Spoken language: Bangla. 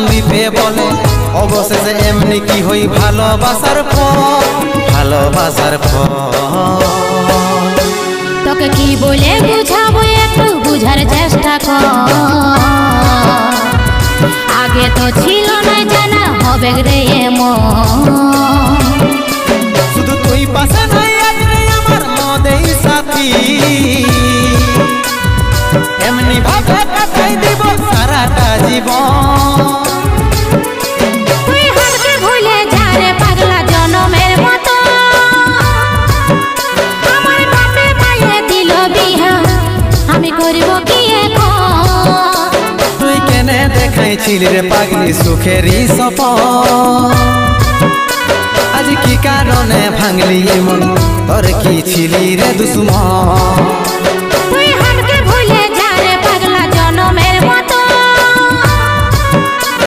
দ্বীপে বলে অবশেষে এমনি কি হই ভালোবাসার ফল, ভালোবাসার ফল। তোকে কি বলে বুঝাবো একটু বুঝার চেষ্টা কর, আগে তো ছিল না জানা হবে রে এমন। শুধু তুই পাশে নাই আজ রে আমার মদেই সাথী, এমনি ভাবে কাটাই দিব সারাটা জীবন। তুই হাতকে ভুলে যা রে পাগলা জনমের মতো, আমার বাপে মায়ে দিল বিহা আমি করব কি এখন। তুই কেনে দেখাইছিলি রে পাগলি সুখেরই সপন, আজ কি কারণে ভাঙলি মন, তোর কি ছিলি রে দুশ্মন।